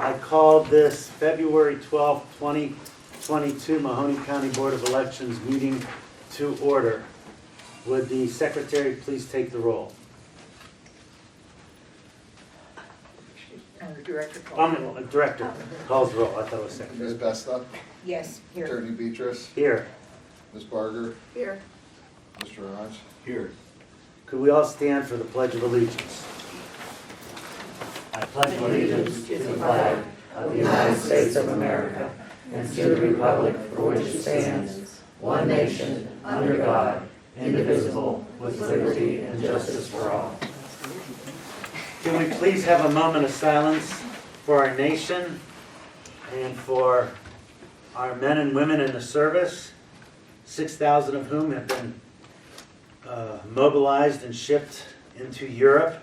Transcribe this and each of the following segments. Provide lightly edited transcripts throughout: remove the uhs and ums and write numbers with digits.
I called this February 12th, 2022 Mahoney County Board of Elections meeting to order. Would the secretary please take the roll? And the director calls the roll. Director calls the roll. I thought it was secretary. Ms. Besta, Yes, here. Attorney Beatrice, Here. Ms. Barger, Here. Mr. Orange. Here. Could we all stand for the Pledge of Allegiance? I pledge allegiance to the flag of the United States of America and to the republic for which it stands, one nation, under God, indivisible, with liberty and justice for all. Can we please have a moment of silence for our nation and for our men and women in the service, 6,000 of whom have been mobilized and shipped into Europe,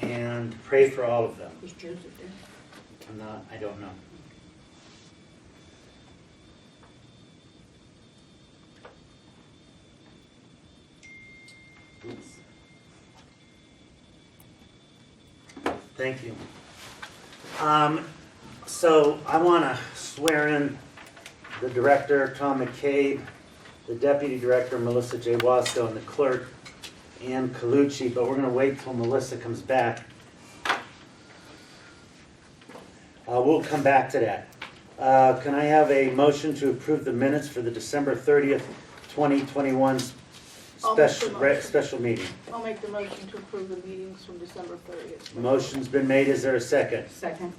and pray for all of them. Is Joseph there? I don't know. Thank you. So I want to swear in the director, Tom McCabe, the deputy director, Melissa J. Wasco, and the clerk, Ann Colucci, but we're going to wait till Melissa comes back. We'll come back to that. Can I have a motion to approve the minutes for the December 30th, 2021 special meeting? I'll make the motion to approve the meetings from December 30th. Motion's been made. Is there a second? Second.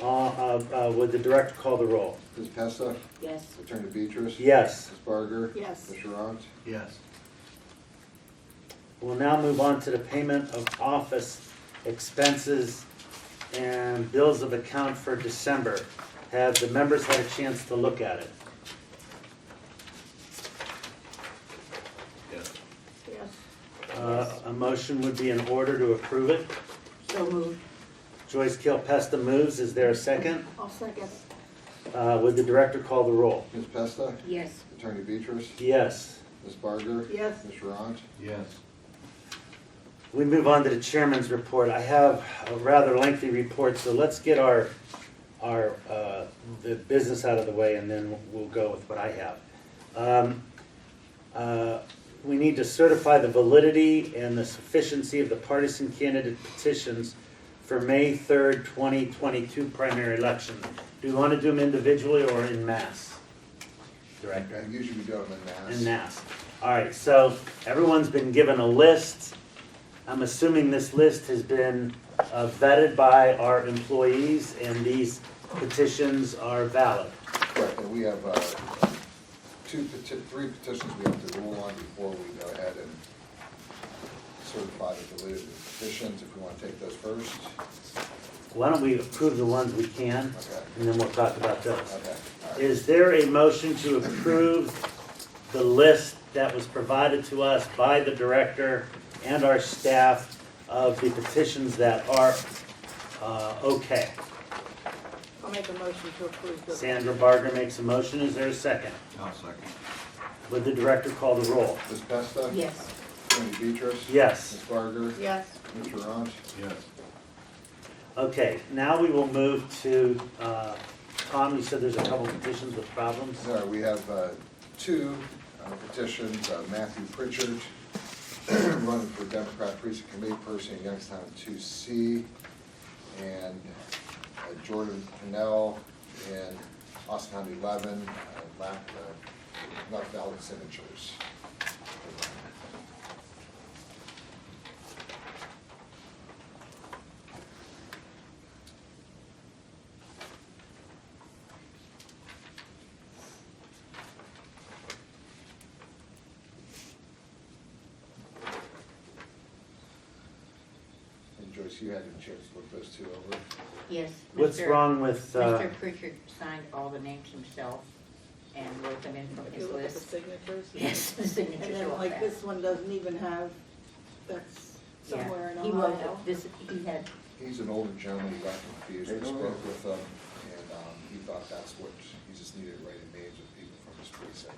Would the director call the roll? Ms. Besta, Yes. Attorney Beatrice. Yes. Ms. Barger. Yes. Mr. Orange. Yes. We'll now move on to the payment of office expenses and bills of account for December. Have the members had a chance to look at it? Yes. Yes. A motion would be in order to approve it. So moved. Joyce Kilpesta moves. Is there a second? I'll second. Would the director call the roll? Ms. Besta, Yes. Attorney Beatrice. Yes. Ms. Barger. Yes. Mr. Orange. Yes. We move on to the chairman's report. I have a rather lengthy report, so let's get the business out of the way, and then we'll go with what I have. We need to certify the validity and the sufficiency of the partisan candidate petitions for May 3rd, 2022 primary election. Do we want to do them individually or in mass? Director? I usually do them in mass. In mass. All right, so everyone's been given a list. I'm assuming this list has been vetted by our employees, and these petitions are valid. Correct, and we have three petitions we have to rule on before we go ahead and certify the validity of the petitions, if we want to take those first. Why don't we approve the ones we can, Okay. and then we'll talk about those. Okay. All right. Is there a motion to approve the list that was provided to us by the director and our staff of the petitions that are okay? I'll make a motion to approve the. Sandra Barger makes a motion. Is there a second? I'll second. Would the director call the roll? Ms. Besta. Yes. Attorney Beatrice. Yes. Ms. Barger. Yes. Mr. Orange. Yes. Okay, now we will move to, Tom, you said there's a couple petitions with problems? No, we have two petitions. Matthew Pritchard, running for Democrat Precinct Committee person in Youngstown 2C, and Jordan Cannell in Austin County 11, lacked not valid signatures. And Joyce, you had a chance to look those two over. Yes. What's wrong with, Mr. Pritchard signed all the names himself and wrote them in from If his you look at the list. signatures. Yes, the And signatures then are all like back. this one doesn't even have, that's Yeah. somewhere in He wrote Ohio. this, he had, He's an older gentleman, he got confused, we spoke with him, and he thought that's what, he just needed to write names of people from his precinct.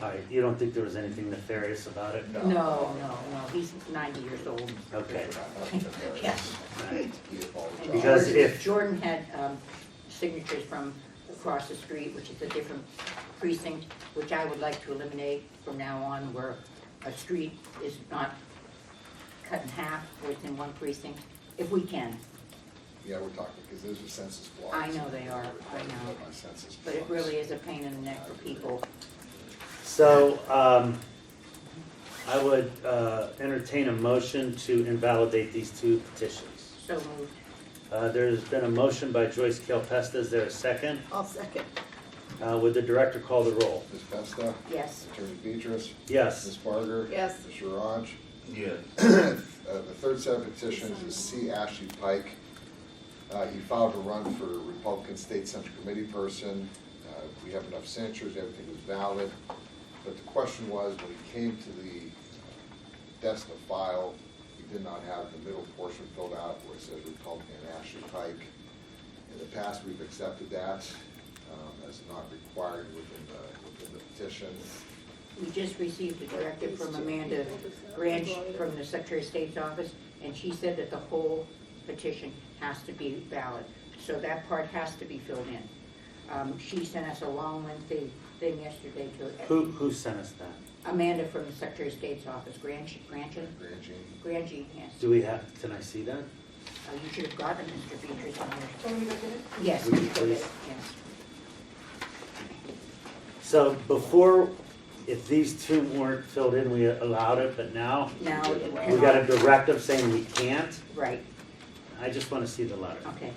All right, you don't think there was anything nefarious about it? No, he's 90 years old. Okay. Yes. Right. He apologized. Because if- Jordan had signatures from across the street, which is a different precinct, which I would like to eliminate from now on, where a street is not cut in half, where it's in one precinct, if we can. Yeah, we're talking, because those are census blocks. I know they are, I know. By census But it blocks. really is a pain in the neck for people. So, I would entertain a motion to invalidate these two petitions. So moved. There's been a motion by Joyce Kelpesta. Is there a second? I'll second. Would the director call the roll? Ms. Pesta? Yes. Attorney Beatrice? Yes. Ms. Barger? Yes. Mr. Raj? Yes. The third set of petitions is C. Ashley Pike. He filed to run for Republican State Central Committee person. We have enough signatures, everything was valid. But the question was, when he came to the desk to file, he did not have the middle portion filled out where it says Republican Ashley Pike. In the past, we've accepted that as not required within the petition. We just received a directive from Amanda Branch from the Secretary of State's office, and she said that the whole petition has to be valid. So that part has to be filled in. She sent us a long, lengthy thing yesterday to Who sent us that? Amanda from the Secretary of State's office, Grangy, Grangy. yes. Do we have, can I see that? You should have gotten Mr. Beatrice on here. Can we go get it? Yes, Would we you should have, please? yes. So before, if these two weren't filled in, we allowed it, but now Now, we got a directive saying we can't? right, I just want to see the letter. okay.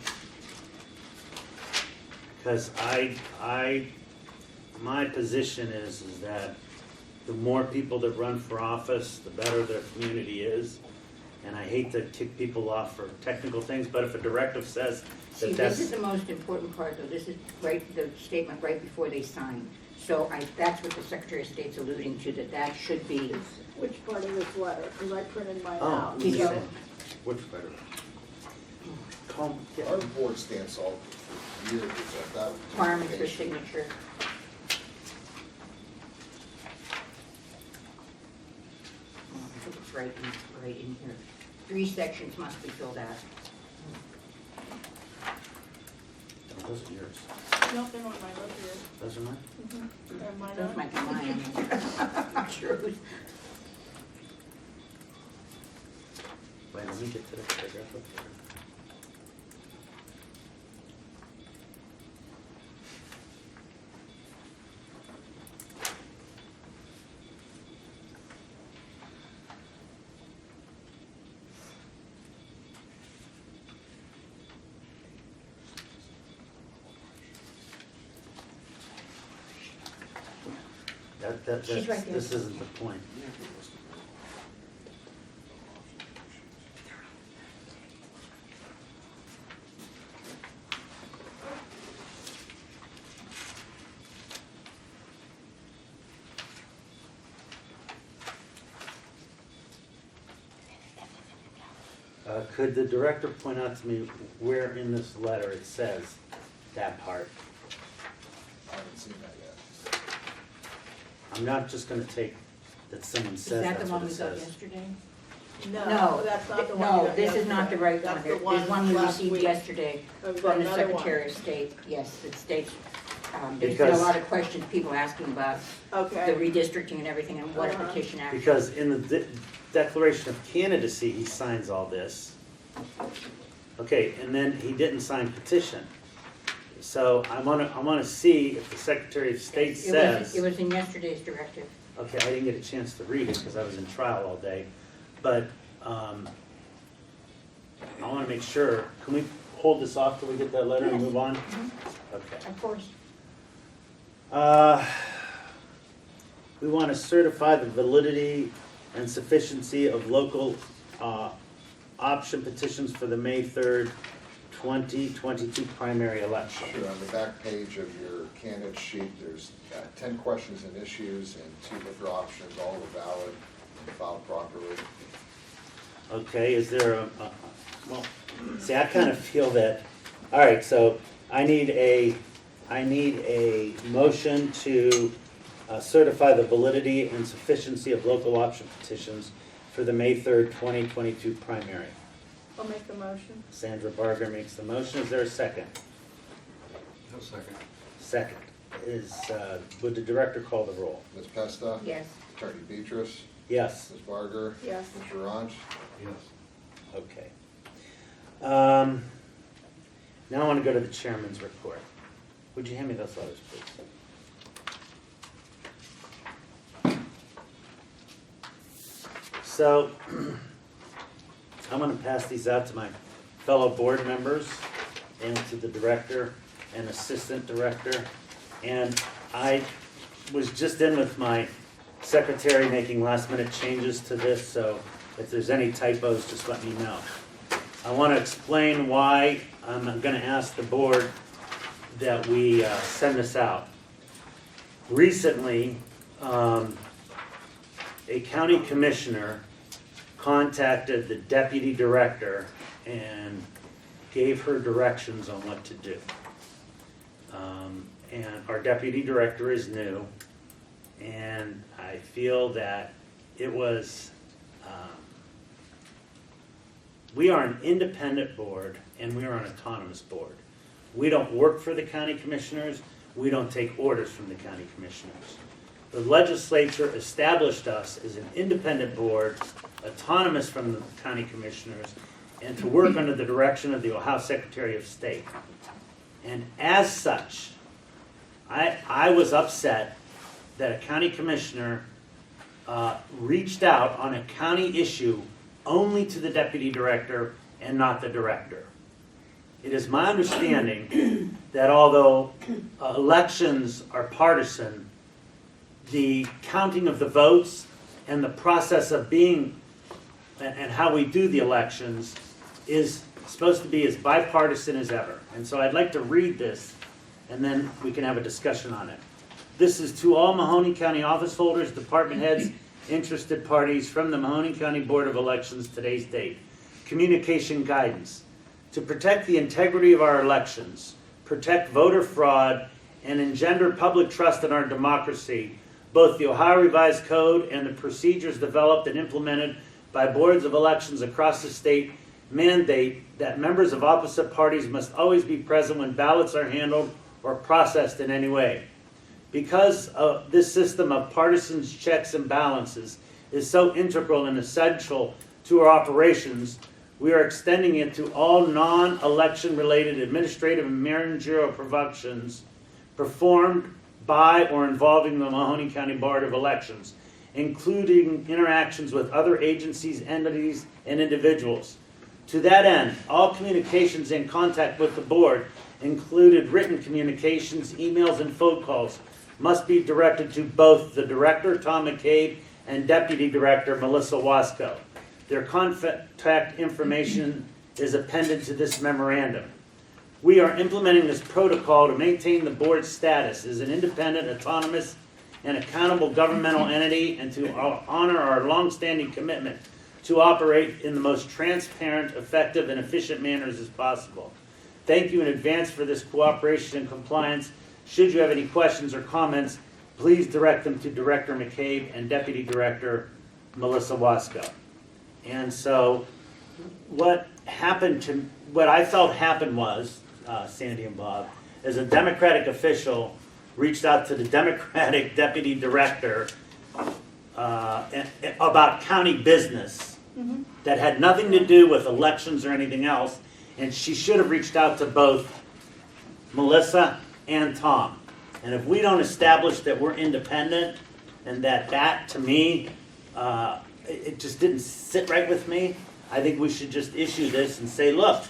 Because my position is that the more people that run for office, the better their community is. And I hate to kick people off for technical things, but if a directive says See, that this is that's, the most important part, though. This is the statement right before they sign. So that's what the Secretary of State's alluding to, that should be, Which part of this letter? Because I printed mine oh, out. let me Did you- see. Which better? Calm, Our board stands all for years with that. requirements for signature. I think it's right in here. 3 sections must be filled out. those are yours. No, they're not mine, those are yours. Those are mine? They're mine. Those might be mine. I'm not sure who's. Wait, let me get to the paragraph up there. She's right there. This isn't the point. Could the director point out to me where in this letter it says that part? I haven't seen that yet. I'm not just gonna take that someone Is says that that's the what one it we got says. yesterday? No, that's not the one. we No, got this is not the yesterday. right one. That's the There's one we last received week. yesterday Oh, we got from the another one. Secretary of State. Yes, it states, there's been a Because- lot of questions, people asking about the Okay, redistricting and everything and what a Uh-huh. petition actually. Because in the declaration of candidacy, he signs all this. Okay, and then he didn't sign petition. So I wanna see if the Secretary of State says. It was in yesterday's directive. Okay, I didn't get a chance to read it because I was in trial all day, but, I wanna make sure, can we hold this off till we get that letter and Yes. move on? Mhm. Okay. Of course. We wanna certify the validity and sufficiency of local, option petitions for the May 3rd, 2022 primary election. Sure, on the back page of your candidate sheet, there's 10 questions and issues and 2 liquor options, all are valid and filed properly. Okay, is there well, see, I kind of feel that, all right, so I need a motion to certify the validity and sufficiency of local option petitions for the May 3rd, 2022 primary. I'll make the motion. Sandra Barger makes the motion. Is there a second? No second. Second. Would the director call the roll? Ms. Pesta? Yes. Attorney Beatrice? Yes. Ms. Barger? Yes. Mr. Ranch? Yes. Okay. Now I want to go to the chairman's report. Would you hand me those letters, please? So, I'm going to pass these out to my fellow board members and to the director and assistant director. And I was just in with my secretary making last minute changes to this, so if there's any typos, just let me know. I want to explain why I'm going to ask the board that we send this out. Recently, a county commissioner contacted the deputy director and gave her directions on what to do. And our deputy director is new, and I feel that it was, we are an independent board and we are an autonomous board. We don't work for the county commissioners, we don't take orders from the county commissioners. The legislature established us as an independent board, autonomous from the county commissioners, and to work under the direction of the Ohio Secretary of State. And as such, I was upset that a county commissioner reached out on a county issue only to the deputy director and not the director. It is my understanding that although elections are partisan, the counting of the votes and the process of being and how we do the elections is supposed to be as bipartisan as ever. And so I'd like to read this and then we can have a discussion on it. This is to all Mahoning County office holders, department heads, interested parties from the Mahoning County Board of Elections today's date. Communication guidance. To protect the integrity of our elections, protect voter fraud, and engender public trust in our democracy, both the Ohio Revised Code and the procedures developed and implemented by boards of elections across the state mandate that members of opposite parties must always be present when ballots are handled or processed in any way. Because this system of partisan checks and balances is so integral and essential to our operations, we are extending it to all non-election related administrative and managerial functions performed by or involving the Mahoning County Board of Elections, including interactions with other agencies, entities, and individuals. To that end, all communications and contact with the board, included written communications, emails, and phone calls, must be directed to both the Director, Tom McCabe, and Deputy Director, Melissa Wasco. Their contact information is appended to this memorandum. We are implementing this protocol to maintain the board's status as an independent, autonomous, and accountable governmental entity and to honor our longstanding commitment to operate in the most transparent, effective, and efficient manners as possible. Thank you in advance for this cooperation and compliance. Should you have any questions or comments, please direct them to Director McCabe and Deputy Director Melissa Wasco. And so what I felt happened was, Sandy and Bob, as a Democratic official reached out to the Democratic Deputy Director about county business that had nothing to do with elections or anything else, and she should have reached out to both Melissa and Tom. And if we don't establish that we're independent, and that to me, it just didn't sit right with me, I think we should just issue this and say, look,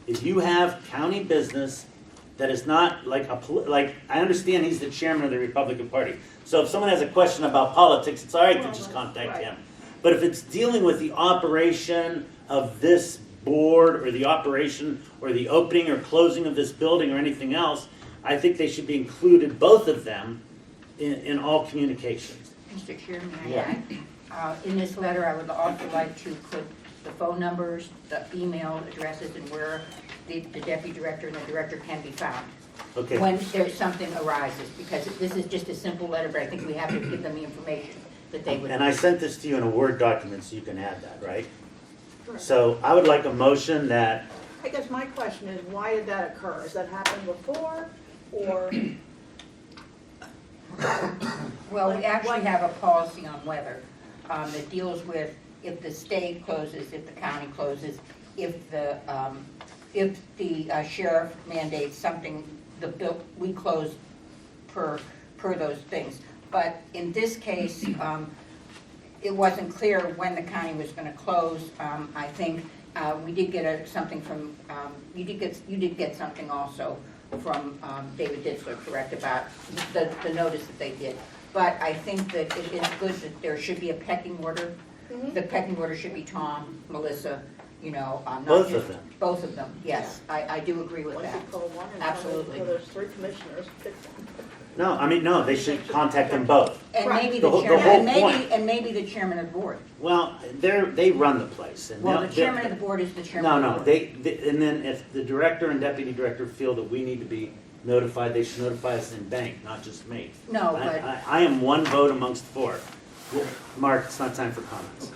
if you have county business that is not like I understand he's the chairman of the Republican Party. So if someone has a question about politics, it's all right to just contact him. But if it's dealing with the operation of this board or the operation or the opening or closing of this building or anything else, I think they should be included, both of them, in all communications. Mr. Chairman, Yeah. in this letter, I would also like to put the phone numbers, the email addresses, and where the deputy director and the director can be found Okay, when there's something arises, because this is just a simple letter, but I think we have to give them the information that they would. and I sent this to you in a Word document, so you can add that, right? Correct. So I would like a motion that, I guess my question is, why did that occur? Has that happened before, or? Well, we actually have a policy on weather that deals with if the state closes, if the county closes, if the sheriff mandates something, we close per those things. But in this case, it wasn't clear when the county was going to close. I think we did get something from, you did get something also from David Ditzler, correct, about the notice that they did. But I think that it is good that there should be a pecking order. The pecking order should be Tom, Melissa, not Both just- of them. Both of them, yes. I do agree with Once that. you call one and Absolutely. so there's 3 commissioners, pick one. no, they should contact them both. And Right. maybe The the whole- the chairman, whole and point. maybe the chairman of the board. Well, they run the place. And Well, the they'll- chairman of the board is the chairman No, of the no, board. and then if the director and deputy director feel that we need to be notified, they should notify us in bank, not just me. No, but, I am one vote amongst 4. Mark, it's not time for comments.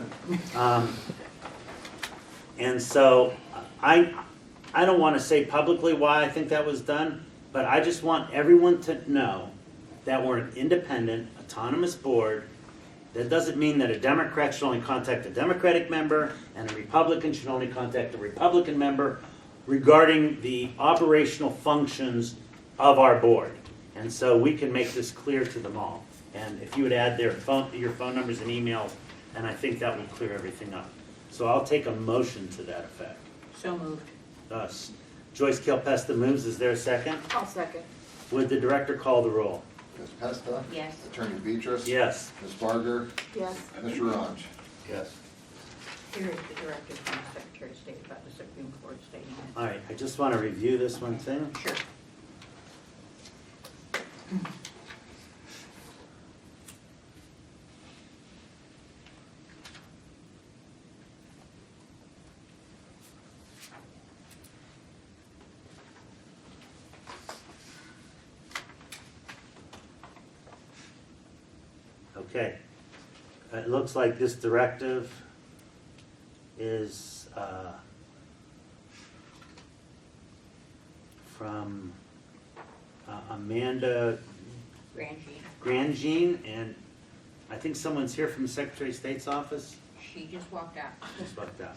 And so, I don't want to say publicly why I think that was done, but I just want everyone to know that we're an independent, autonomous board. That doesn't mean that a Democrat should only contact a Democratic member, and a Republican should only contact a Republican member regarding the operational functions of our board. And so we can make this clear to them all. And if you would add your phone numbers and emails, and I think that would clear everything up. So I'll take a motion to that effect. so moved. Joyce Kilpesta moves, is there a second? I'll second. Would the director call the roll? Ms. Pesta? Yes. Attorney Beatrice? Yes. Ms. Barger? Yes. Mr. Ranch? Yes. Here is the directive from the Secretary of State about the Supreme Court statement. All right, I just want to review this one thing. Sure. Okay. It looks like this directive is from Amanda Rangy, Grandjean, and I think someone's here from the Secretary of State's office. she just walked out. Just like that.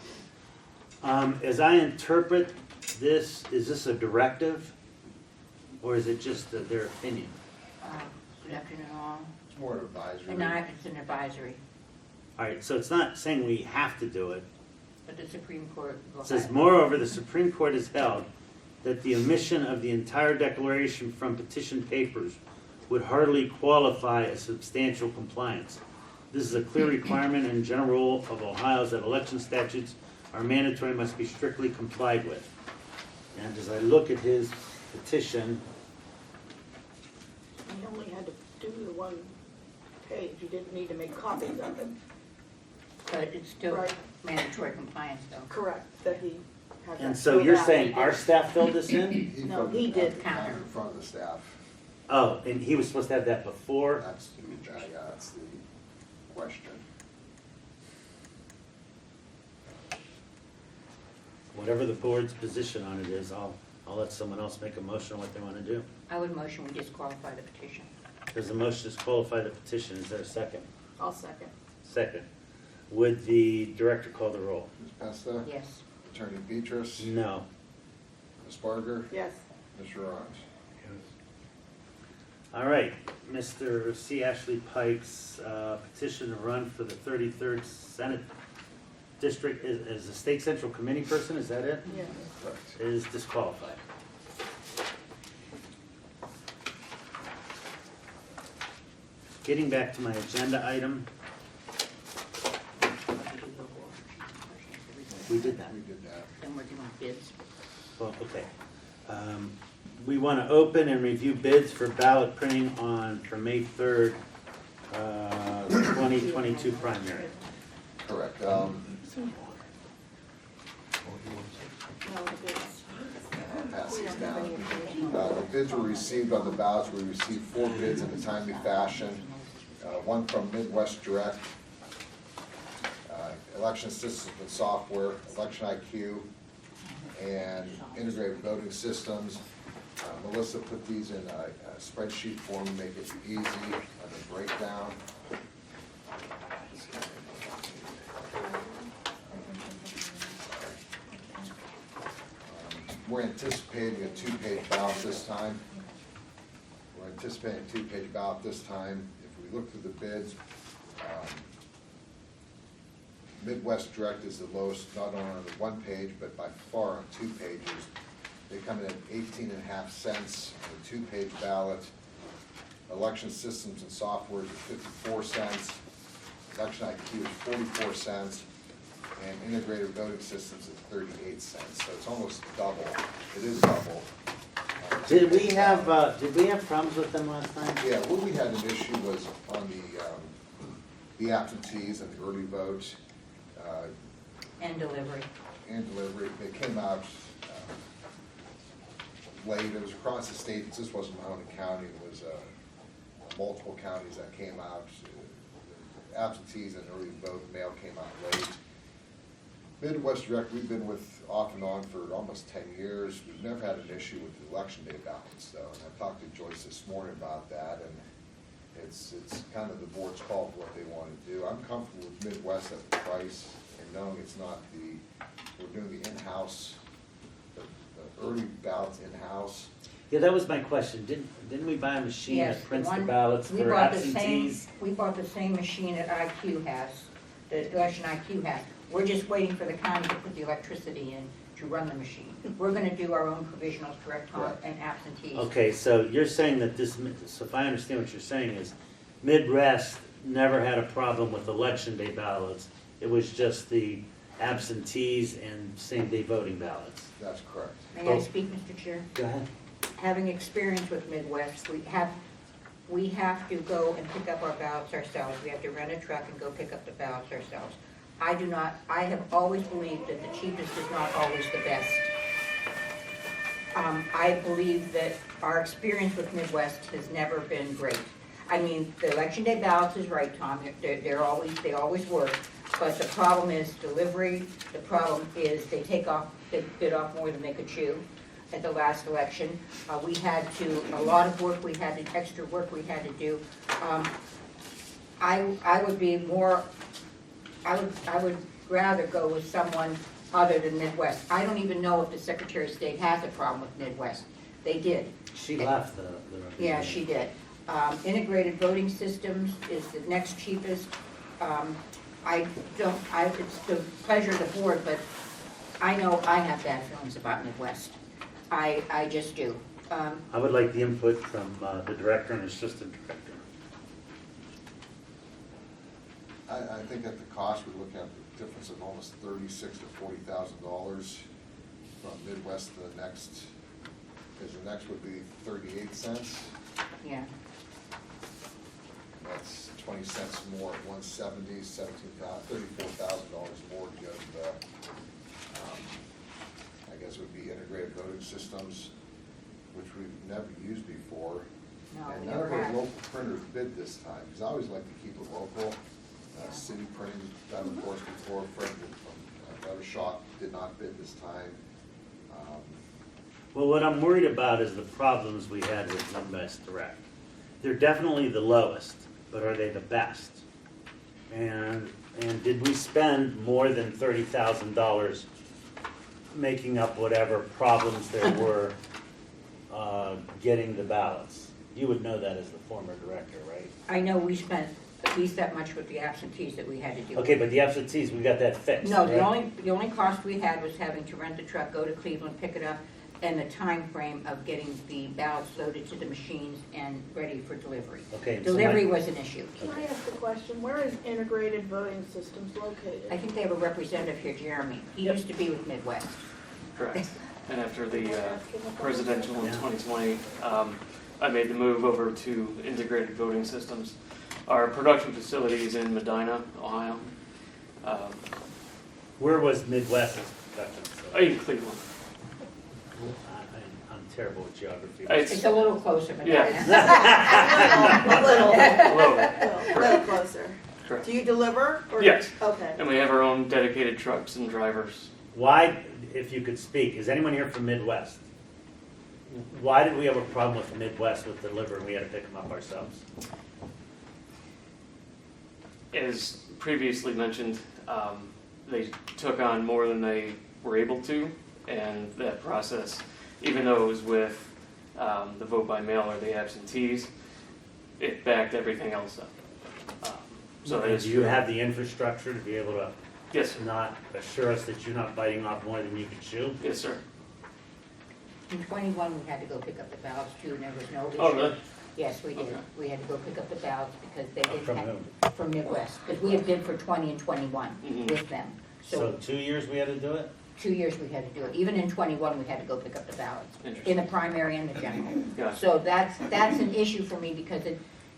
As I interpret this, is this a directive? Or is it just their opinion? Good afternoon all. It's more advisory. And now it's an advisory, All right, so it's not saying we have to do it. but the Supreme Court will It says, have. moreover, the Supreme Court has held that the omission of the entire declaration from petition papers would hardly qualify as substantial compliance. This is a clear requirement and general rule of Ohio's that election statutes are mandatory and must be strictly complied with. And as I look at his petition, You only had to do the 1 page, you didn't need to make copies of it. But it's still Right. mandatory compliance though. Correct, that he had that. and so filled you're out. saying He our did. staff filled this in? No, filled he it did. out in front of the staff. Oh, and he was supposed to have that before? That's the question. Whatever the board's position on it is, I'll let someone else make a motion on what they want to do. I would motion we disqualify the petition. There's a motion to disqualify the petition. Is there a second? I'll second. Second. Would the director call the roll? Ms. Pesta? Yes. Attorney Beatrice? No. Ms. Barger? Yes. Mr. Ranch? All right, Mr. C. Ashley Pike's petition to run for the 33rd Senate District is a state central committee person, is that it? Yeah. Correct. Is disqualified. Getting back to my agenda item, we did that. We did that. Then we're doing bids. Well, okay. We want to open and review bids for ballot printing for May 3rd, 2022 primary. Correct. No, the bids. pass these down. The bids were received on the ballots. We received 4 bids in a timely fashion. One from Midwest Direct, Election Systems and Software, Election IQ, and Integrated Voting Systems. Melissa put these in a spreadsheet form to make it easy on the breakdown. We're anticipating a 2-page ballot this time. If we look through the bids, Midwest Direct is the lowest, not only on the 1 page, but by far on 2 pages. They come in at 18.5 cents on a 2-page ballot. Election Systems and Software is 54 cents. Election IQ is 44 cents. And Integrated Voting Systems is 38 cents. So it's almost double. It is double. Did we have problems with them last time? Yeah, where we had an issue was on the absentees and the early votes. And delivery. They came out late. It was across the state. It just wasn't Mahoney County. It was multiple counties that came out. Absentees and early vote mail came out late. Midwest Direct, we've been with off and on for almost 10 years. We've never had an issue with the election day ballots, though. And I talked to Joyce this morning about that, and it's kind of the board's call for what they want to do. I'm comfortable with Midwest at the price, and knowing it's not we're doing the in-house, the early ballots in-house. Yeah, that was my question. Didn't we buy a machine Yes, that prints the the one- ballots we for bought the absentees? We bought the same machine that IQ has, the Election IQ has. We're just waiting for the county to put the electricity in to run the machine. We're gonna do our own provisionals, correct, Tom, Correct. and absentees. Okay, so you're saying that so if I understand what you're saying is, Midwest never had a problem with election day ballots. It was just the absentees and same-day voting ballots. That's correct. May I speak, Mr. Chair? Go ahead. Having experience with Midwest, we have to go and pick up our ballots ourselves. We have to rent a truck and go pick up the ballots ourselves. I have always believed that the cheapest is not always the best. I believe that our experience with Midwest has never been great. I mean, the election day ballots is right, Tom, they always work, but the problem is delivery, the problem is they bit off more than they could chew at the last election. We had a lot of work, extra work we had to do. I would rather go with someone other than Midwest. I don't even know if the Secretary of State has a problem with Midwest. They did. She left the Yeah, she did. Integrated Voting Systems is the next cheapest. It's the pleasure of the board, but I know I have bad feelings about Midwest. I just do. I would like the input from the director and assistant director. I think at the cost, we're looking at the difference of almost $36,000 to $40,000 from Midwest to the next, because the next would be 38 cents. Yeah. That's 20 cents more at 170, $34,000 more to go to the, I guess would be integrated voting systems, which we've never used before. No, And we none never of our have. local printers bid this time, because I always like to keep it local. City Printing, done of course before, Fred from another shop did not bid this time. Well, what I'm worried about is the problems we had with Midwest Direct. They're definitely the lowest, but are they the best? And did we spend more than $30,000 making up whatever problems there were getting the ballots? You would know that as the former director, right? I know we spent at least that much with the absentees that we had to do. Okay, but the absentees, we got that fixed. No, the right? only cost we had was having to rent the truck, go to Cleveland, pick it up, and the time frame of getting the ballots loaded to the machines and ready for delivery. Okay, so Delivery my- was an issue. Can I ask a question? Where is Integrated Voting Systems I located? think they have a representative here, Jeremy. He used to be with Midwest. Correct. And after the Can I ask him a question? presidential in Yeah. 2020, I made the move over to integrated voting systems. Our production facility is in Medina, Ohio. Where was Midwest's production facility? In Cleveland. I terrible with geography. It's a little closer, but Yeah. A little, A little bit. a little closer. Correct. Do you deliver? Or Yes. Okay. And we have our own dedicated trucks and drivers. Why, if you could speak, is anyone here from Midwest? Why did we have a problem with Midwest with delivery and we had to pick them up ourselves? As previously mentioned, they took on more than they were able to, and that process, even though it was with the vote by mail or the absentees, it backed everything else up. So that is Do you have the infrastructure to be able to Yes, sir. not assure us that you're not biting off more than you can chew? Yes, sir. in 21, we had to go pick up the ballots too, and there was no issue. Oh, really? Yes, we did. Okay. We had to go pick up the ballots because they didn't From have, whom? from Midwest, because we had bid for 20 and 21 Mhm. with them. So So 2 years we had to do it? 2 years we had to do it. Even in 21, we had to go pick up the ballots, in Interesting. the primary and the general. Gotcha. So that's an issue for me because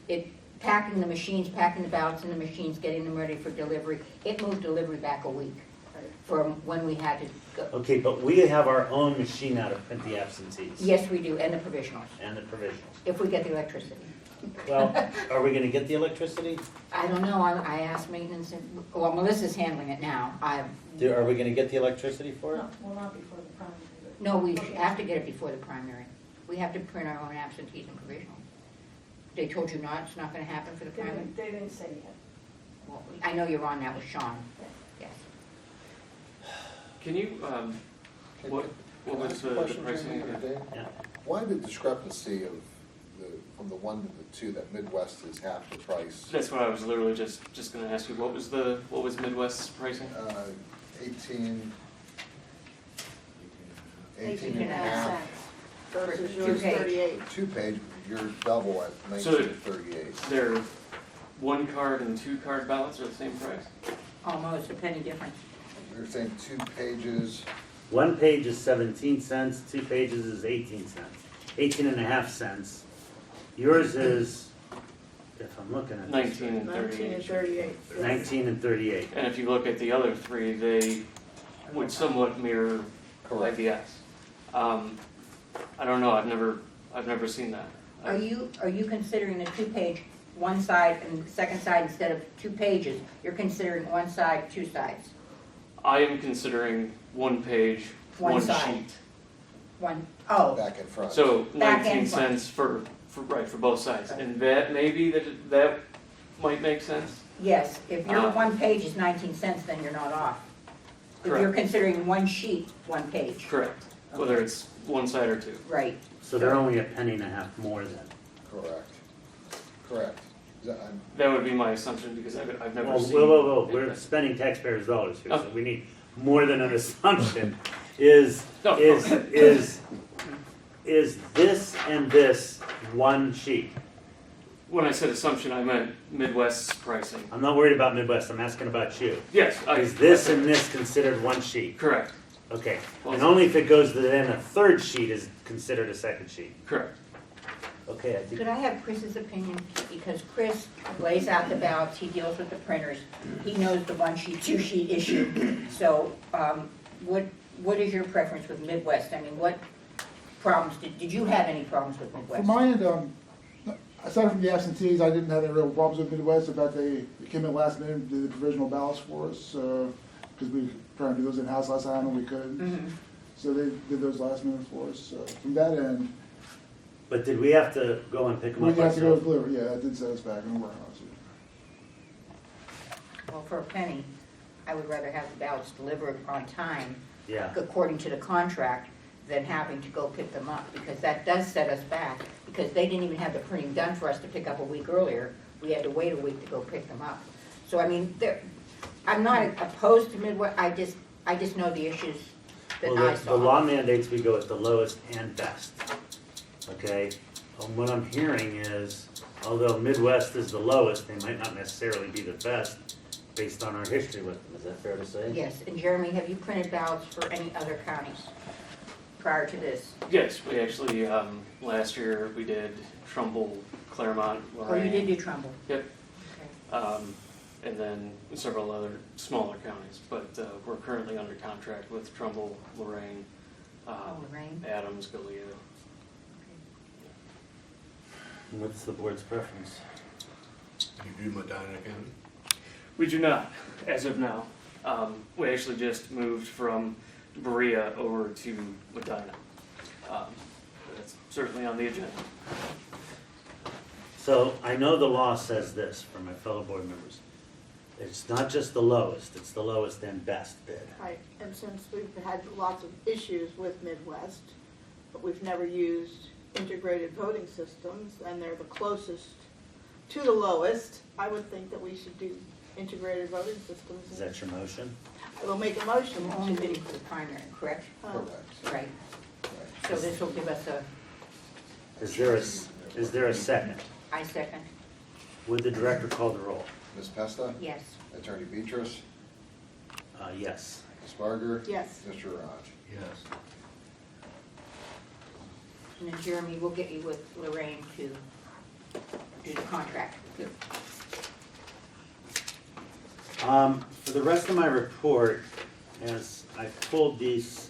it packing the machines, packing the ballots in the machines, getting them ready for delivery, it moved delivery back a week from when we had to go. Okay, but we have our own machine out of print the absentees. Yes, we do, and the provisionals, And the provisionals. if we get the electricity. Well, are we gonna get the electricity? I don't know, I asked maintenance, well, Melissa's handling it now. Are we gonna get the electricity for it? Well, not before the primary. No, we have to get it before the primary. We have to print our own absentees and provisionals. They told you not, it's not gonna happen for the primary? They didn't say yet. Well, I know you're on that with Sean, yes. Can you, what Can I was ask a the question, pricing Jimmy, again? or Dave? Yeah. Why the discrepancy of from the 1 to the 2, that Midwest is half the price? That's what I was literally just gonna ask you, what was Midwest's pricing? 18 18 and a half. cents versus For yours 2-page. 38. 2-page, you're double at So- 1938. Their 1 card and 2 card ballots are the same price? Almost a penny difference. You're saying 2 pages, 1 page is 17 cents, 2 pages is 18 cents, 18 and a half cents. Yours is, if I'm looking at this, 19 and 19 and 38. 38. 19 and 38. And if you look at the other 3, they would somewhat mirror correct? IVS. I don't know, I've never seen that. Are you considering the 2-page, one side and the second side instead of 2 pages? You're considering one side, 2 sides? I am considering 1 page, One 1 side. sheet. One, oh, Back and front. So Back 19 and front. cents for both sides. And that, maybe that might make sense? yes, if your Ah. 1 page is 19 cents, then you're not off. If you're Correct. considering 1 sheet, 1 page, Correct, whether it's 1 side or 2. right. So they're only a penny and a half more then. Correct. Correct. I'm- That would be my assumption because I've never Whoa, seen. whoa, we're spending taxpayers' dollars here, so Oh. we need more than an assumption. Is No. this and this 1 sheet? When I said assumption, I meant Midwest's pricing. I'm not worried about Midwest, I'm asking about you. Yes, Is this and this considered 1 sheet? Correct, Okay, Well and only if it goes to then a 3rd sheet is considered a 2nd sheet. correct. Okay, I think, Could I have Chris's opinion? Because Chris lays out the ballots, he deals with the printers, he knows the 1 sheet, 2 sheet issue. So, what is your preference with Midwest? I mean, what problems, did you have any problems with From Midwest? my end, aside from the absentees, I didn't have any real problems with Midwest. In fact, they came in last minute and did the provisional ballots for us, because we were trying to do those in-house last time and we couldn't. Mhm. So they did those last minute for us. So from that end, but did we have to go and pick them we up didn't have to go ourselves? deliver. Yeah, that did set us back in the warehouse. Well, for a penny, I would rather have the ballots delivered on time, Yeah, according to the contract, than having to go pick them up, because that does set us back, because they didn't even have the printing done for us to pick up a week earlier. We had to wait a week to go pick them up. So, I mean, I'm not opposed to Midwest, I just know the issues that well, I the law saw. mandates we go at the lowest and best, okay? What I'm hearing is, although Midwest is the lowest, they might not necessarily be the best, based on our history with them, is that fair to say? Yes, and Jeremy, have you printed ballots for any other counties prior to this? Yes, we actually, last year, we did Trumbull, Claremont, Oh, Lorraine. you did do Trumbull? Yep. Okay. And then several other smaller counties, but we're currently under contract with Trumbull, Lorraine, Oh, Lorraine? Adams, Gallia. What's the board's preference? You do Medina County? We do not, as of now. We actually just moved from Berea over to Medina. That's certainly on the agenda. So I know the law says this for my fellow board members. It's not just the lowest, it's the lowest and best bid. Right, and since we've had lots of issues with Midwest, but we've never used integrated voting systems, and they're the closest to the lowest, I would think that we should do integrated voting systems. Is that your motion? I will make a motion We're only to bidding for the primary, correct? Correct. Right. Right. So this will give us a, Is there a second? I second, Would the director call the roll? Ms. Pesta? yes. Attorney Beatrice? Yes. Ms. Barger? Yes. Mr. Raj? Yes. And then Jeremy, we'll get you with Lorraine to do the contract. For the rest of my report, as I pulled these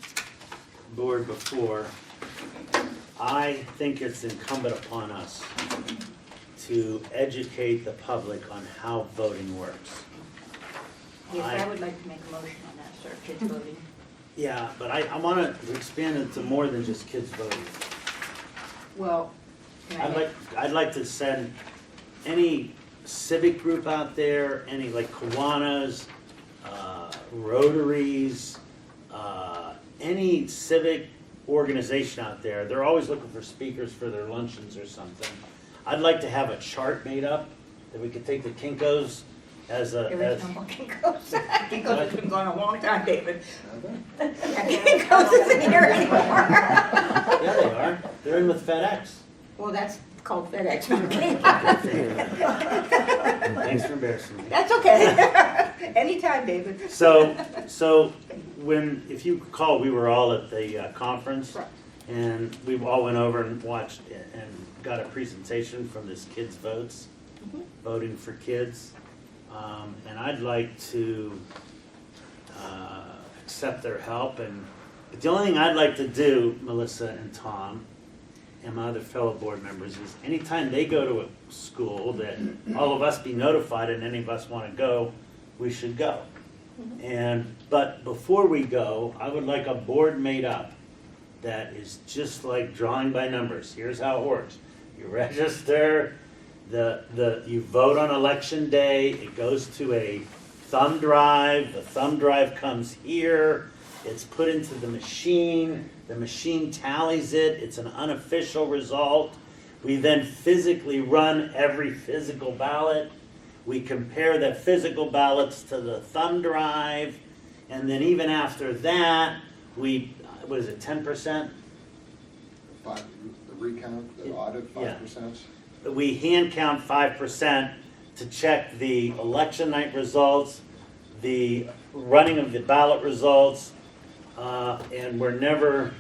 board before, I think it's incumbent upon us to educate the public on how voting works. Yes, I I- would like to make a motion on that, sir, kids voting. Yeah, but I want to expand it to more than just kids voting. Well, can I make, I'd like to send any civic group out there, any like Kiwanis, Rotaries, any civic organization out there, they're always looking for speakers for their luncheons or something. I'd like to have a chart made up that we could take the Kinkos as a, there as, is no more Kinko's. Kinko's has been gone a long time, David. Okay. Kinko's isn't here anymore. yeah, they are. They're in with FedEx. Well, that's called FedEx, not Kinko's. Thanks for embarrassing me. That's okay. Anytime, David. So if you recall, we were all at the conference, Correct. and we all went over and watched and got a presentation from this Kids Votes, voting for kids. And I'd like to accept their help. But the only thing I'd like to do, Melissa and Tom, and my other fellow board members, is anytime they go to a school that all of us be notified and any of us want to go, we should go. But before we go, I would like a board made up that is just like drawing by numbers. Here's how it works. You register, you vote on election day, it goes to a thumb drive, the thumb drive comes here, it's put into the machine tallies it, it's an unofficial result. We then physically run every physical ballot. We compare the physical ballots to the thumb drive, and then even after that, what is it, 10%? The recount, the audit, Yeah. 5%? We hand count 5% to check the election night results, the running of the ballot results, and we're never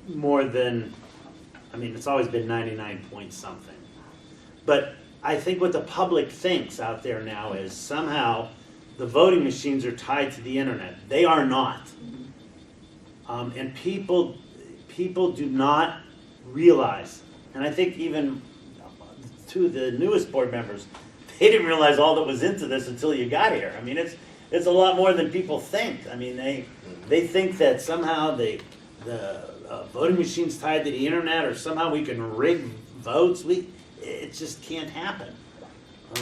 more than, I mean, it's always been 99 point something. But I think what the public thinks out there now is somehow the voting machines are tied to the internet. They are not. And people do not realize, and I think even to the newest board members, they didn't realize all that was into this until you got here. I mean, it's a lot more than people think. I mean, they think that somehow the voting machine's tied to the internet, or somehow we can rig votes. It just can't happen.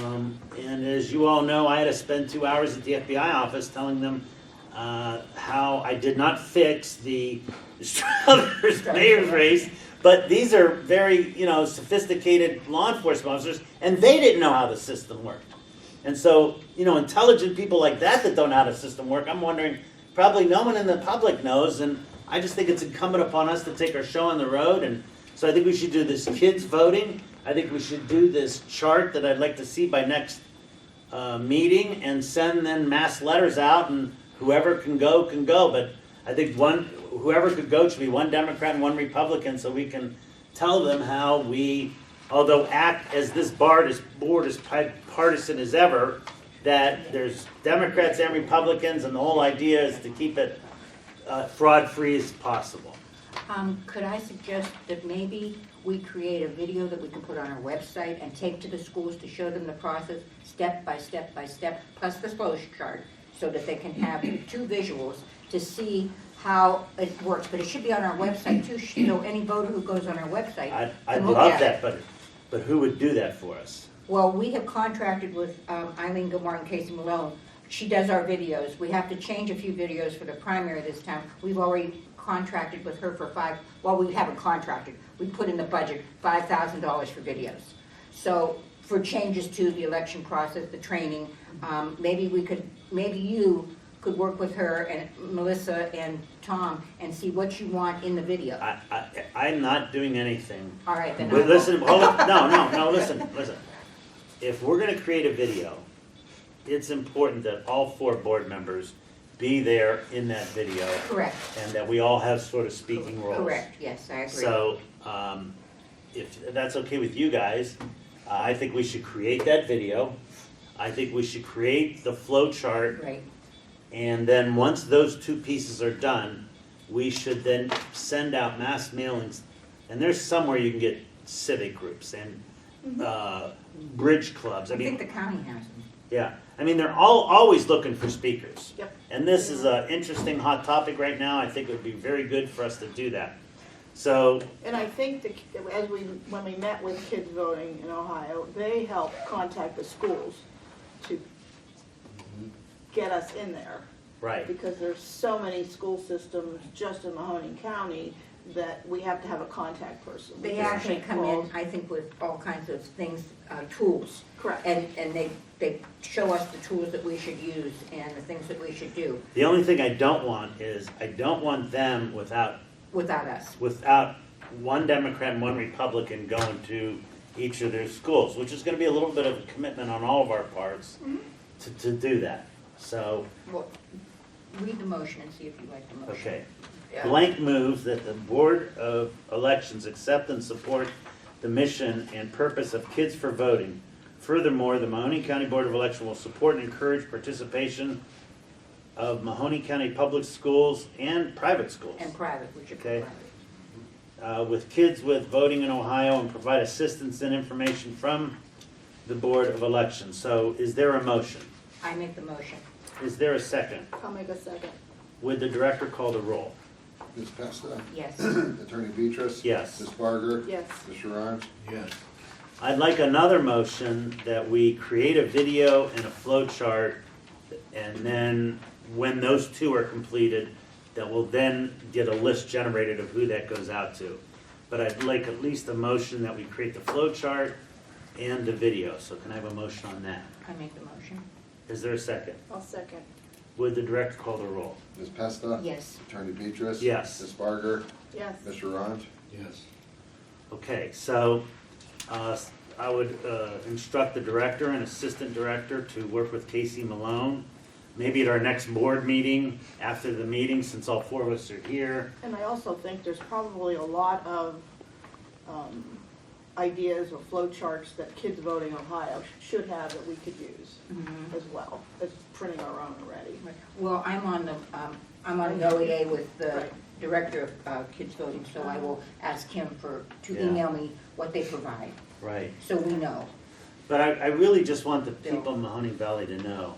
And as you all know, I had to spend 2 hours at the FBI office telling them how I did not fix the Strouders mayor's race, but these are very, sophisticated law enforcement officers, and they didn't know how the system worked. And so, intelligent people like that don't know how the system works, I'm wondering, probably no one in the public knows, and I just think it's incumbent upon us to take our show on the road. And so I think we should do this kids voting. I think we should do this chart that I'd like to see by next meeting, and send then mass letters out, and whoever can go, can go. But I think whoever could go should be one Democrat and one Republican, so we can tell them how we, although act as this board is partisan as ever, that there's Democrats and Republicans, and the whole idea is to keep it fraud-free as possible. Could I suggest that maybe we create a video that we can put on our website and take to the schools to show them the process, step by step by step, plus the flow chart, so that they can have two visuals to see how it works, but it should be on our website too, so any voter who goes on our website I'd can look love at that, it. but who would do that for us? Well, we have contracted with Eileen Gilmore and Casey Malone. She does our videos. We have to change a few videos for the primary this time. We've already contracted with her for we haven't contracted. We put in the budget $5,000 for videos. So for changes to the election process, the training, maybe you could work with her and Melissa and Tom and see what you want in the video. I'm not doing anything. All right, then. But listen, no, listen. If we're gonna create a video, it's important that all 4 board members be there in that video. Correct, And that we all have sort of speaking roles. correct, yes, I agree. So, if that's okay with you guys, I think we should create that video. I think we should create the flow chart. Right, And then once those 2 pieces are done, we should then send out mass mailings. And there's somewhere you can get civic groups and bridge clubs. I think the county has them. Yeah, I mean, they're always looking for speakers. Yep. And this is an interesting hot topic right now. I think it would be very good for us to do that. So, And I think when we met with Kids Voting in Ohio, they helped contact the schools to get us in there. right, Because there's so many school systems just in Mahoning County that we have to have a contact person. We They just actually can't come call- in, I think, with all kinds of things, tools. Correct. And they show us the tools that we should use and the things that we should do the only thing I don't want is, I don't want them without without us. one Democrat and one Republican going to each of their schools, which is gonna be a little bit of a commitment on all of our parts to do that. So, Well, read the motion and see if you like the motion. okay. Yeah. Blank moves that the Board of Elections accept and support the mission and purpose of Kids for Voting. Furthermore, the Mahoning County Board of Election will support and encourage participation of Mahoning County public schools and private schools. And private, we should Okay. put private. With kids with voting in Ohio and provide assistance and information from the Board of Elections. So is there a motion? I make the motion. Is there a second? I'll make a second. Would the director call the roll? Ms. Pesta? Yes. Attorney Beatrice? Yes. Ms. Barger? Yes. Mr. Ryan? Yes. I'd like another motion that we create a video and a flow chart, and then when those 2 are completed, that will then get a list generated of who that goes out to. But I'd like at least a motion that we create the flow chart and the video. So can I have a motion on that? I make the motion. Is there a second? I'll second. Would the director call the roll? Ms. Pesta? Yes. Attorney Beatrice? Yes. Ms. Barger? Yes. Mr. Ryan? Yes. Okay, so I would instruct the director and assistant director to work with Casey Malone, maybe at our next board meeting, after the meeting, since all 4 of us are here. And I also think there's probably a lot of ideas or flow charts that Kids Voting Ohio should have that we could use as well as printing our own already. Well, I'm on the OEA with the Right. director of Kids Voting, so I will ask him to Yeah. email me what they provide, Right. so we know. But I really just want the people in Mahoning Valley to know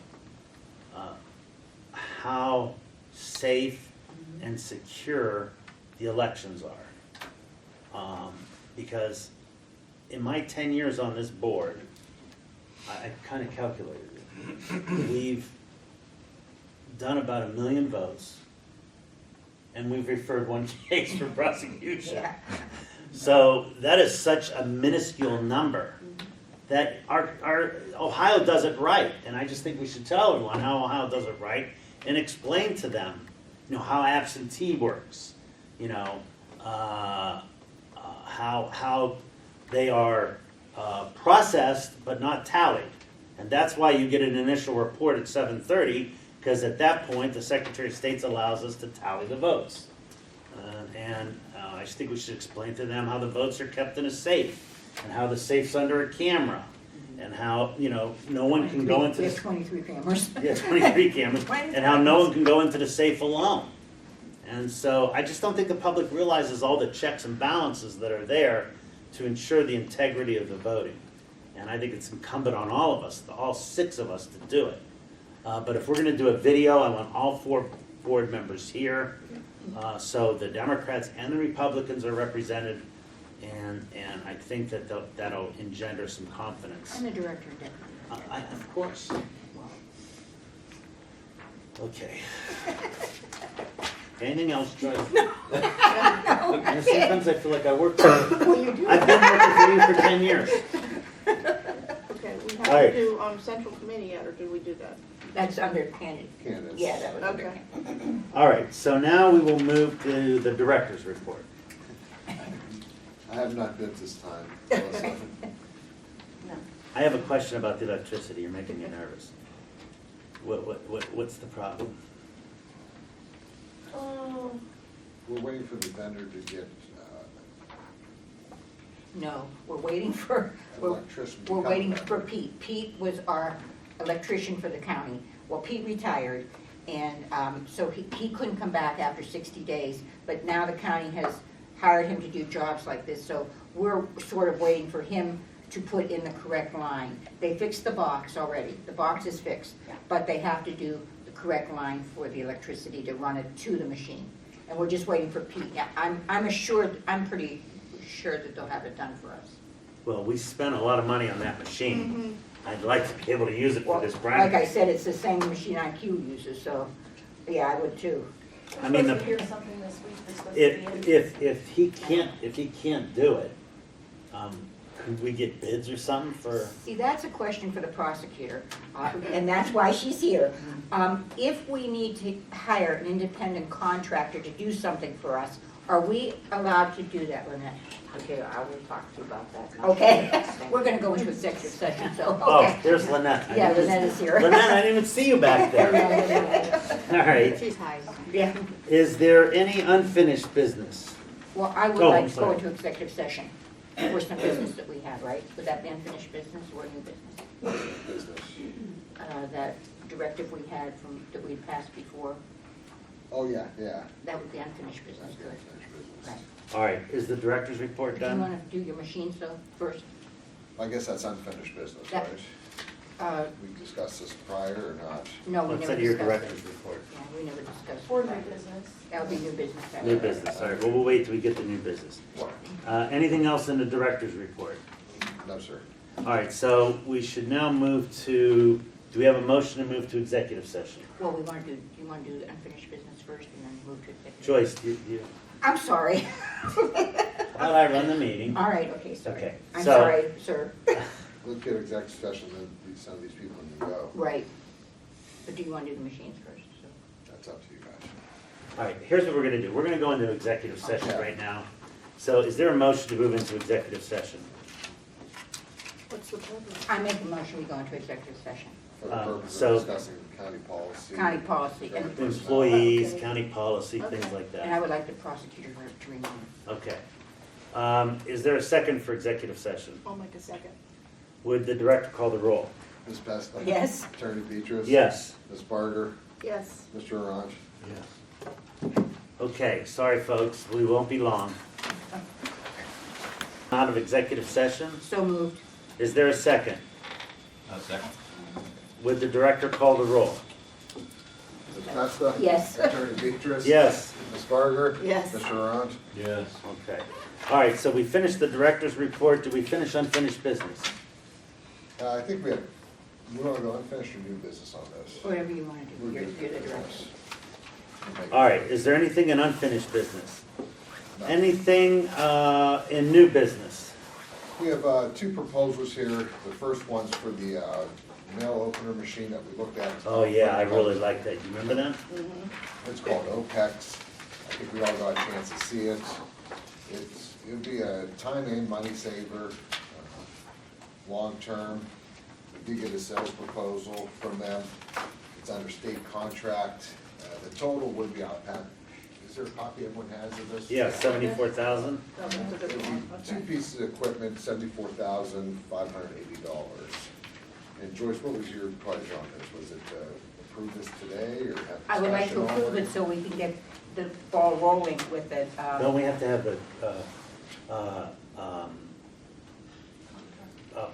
how safe and secure the elections are. Because in my 10 years on this board, I kind of calculated it. We've done about 1 million votes, and we've referred 1 case for prosecution. Yeah. So that is such a minuscule number that our Ohio does it right, and I just think we should tell everyone how Ohio does it right and explain to them, how absentee works, how they are processed but not tallied, and that's why you get an initial report at 7:30, because at that point the Secretary of State allows us to tally the votes. I just think we should explain to them how the votes are kept in a safe, and how the safe's under a camera, and how, no one can go into We have the, 23 cameras. yeah, 23 cameras, and how no one can go into the safe alone. And so I just don't think the public realizes all the checks and balances that are there to ensure the integrity of the voting. And I think it's incumbent on all of us, all 6 of us, to do it. But if we're gonna do a video, I want all 4 board members here. So the Democrats and the Republicans are represented, and I think that that'll engender some confidence. And the director and deputy. Of course. Okay. Anything else, Joyce? And sometimes I feel like I work for you. Well, you do. I've been working for you for 10 years. Okay, we have Alright. to do, central committee yet, or did we do that? That's under candidate. Candidates. Yeah, that was under Okay. candidate. All right, so now we will move to the director's report. I have not been this time. Melissa. I have a question about the electricity. You're making me nervous. What's the problem? We're waiting for the vendor to get No, we're waiting for, electrician to we're come waiting back. for Pete. Pete was our electrician for the county. Well, Pete retired, and so he couldn't come back after 60 days, but now the county has hired him to do jobs like this, so we're sort of waiting for him to put in the correct line. They fixed the box already. The box is fixed, but they have to do the correct line for the electricity to run it to the machine. And we're just waiting for Pete. Yeah, I'm pretty sure that they'll have it done for us. Well, we spent a lot of money on that machine. I'd like to be able to use it for Well, this like brand. I said, it's the same machine IQ uses, so, yeah, I would too. I mean, Supposed to hear something this week, they're supposed to be in. if he can't do it, could we get bids or something for? See, that's a question for the prosecutor, and that's why she's here. If we need to hire an independent contractor to do something for us, are we allowed to do that, Lynette? Okay, I will talk to you about that. Okay, we're gonna go into executive session, so, Oh, okay. there's Lynette. Yeah, Lynette is here. Lynette, I didn't even see you back there. All right. She's hiding. Yeah, Is there any unfinished business? well, I would Oh, like I'm to go sorry. into executive session for some business that we have, right? Would that be unfinished business or new business? Business. That directive we had that we'd passed before, Oh, yeah. that would be unfinished business, good. Right. All right, is the director's report Do you done? want to do your machines though, first? I guess that's unfinished business, That- right? We discussed this prior or not? No, we Let's never send your discussed director's it. report. Yeah, we never discussed. Or it. new business. That would be new business. that New way. business, all right, well, we'll wait till we get the new business. Anything else in the director's report? No, sir. All right, so we should now move to, do we have a motion to move to executive session? Well, do you want to do the unfinished business first and then move to executive? Joyce, you, I'm sorry. how I run the meeting? All right, okay, sorry. Okay, I'm so- sorry, sir. Let's get executive session, then some of these people can go. Right. But do you want to do the machines first? So- That's up to you guys. All right, here's what we're gonna do, we're gonna go into executive session Okay. right now. So is there a motion to move into executive session? What's the purpose? I make a motion, we go into executive session. For the purpose so- of discussing county policy. County policy and- personnel. Employees, Okay. county policy, things Okay. like And I that. would like the prosecutor to remain. Okay. Is there a second for executive session? I'll make a second. Would the director call the roll? Ms. Pesta? Yes. Attorney Beatrice? Yes. Ms. Barger? Yes. Mr. Orange? Yes. Okay, sorry, folks, we won't be long. Out of executive session, So moved. is there a second? Second. Would the director call the roll? Ms. Pesta? Yes. Attorney Beatrice? Yes. Ms. Barger? Yes. Mr. Orange? Yes. Okay. All right, so we finished the director's report. Do we finish unfinished business? I think we want to go unfinished or new business on this. Whatever you want to do. We're You're good. the director. All right, is there anything in unfinished business? No. Anything in new business? We have 2 proposals here. The first one's for the mail opener machine that we looked at. Oh, yeah, I really like that. You remember that? It's called OPEX. I think we all got a chance to see it. It would be a time and money saver, long-term. We did get a sales proposal from them. It's under state contract. The total would be, is there a copy everyone has of this? Yeah, 74,000? That's a It good would one. be 2 pieces of equipment, $74,580. And Joyce, what was your pledge on this? Was it approve this today or have I would like to discussion on approve it so we can get the ball rolling with it. Don't we have to have the